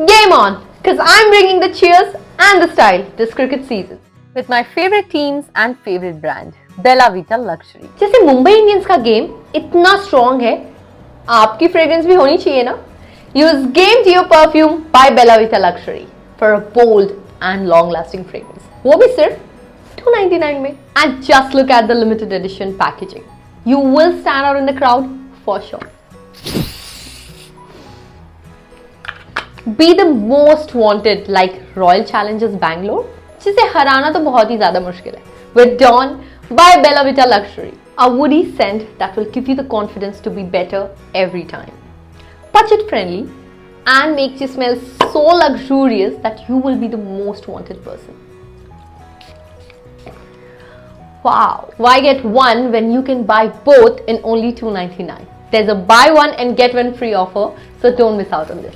Game on! Because I'm bringing the cheers and the style this cricket season. With my favorite teams and favorite brand, Bella Vita Luxury. जैसे Mumbai Indians का game इतना strong है, आपकी fragrance भी होनी चाहिए ना? Use Game Geo Perfume by Bella Vita Luxury for a bold and long-lasting fragrance. वो भी सिर्फ $2.99 में. And just look at the limited edition packaging. You will stand out in the crowd for sure. Be the most wanted like Royal Challengers Bangalore, जिसे हराना तो बहुत ही ज़्यादा मुश्किल है. With Dawn by Bella Vita Luxury, a woody scent that will give you the confidence to be better every time. Budget friendly and makes you smell so luxurious that you will be the most wanted person. Wow! Why get one when you can buy both in only $2.99? There's a buy one and get one free offer, so don't miss out on this.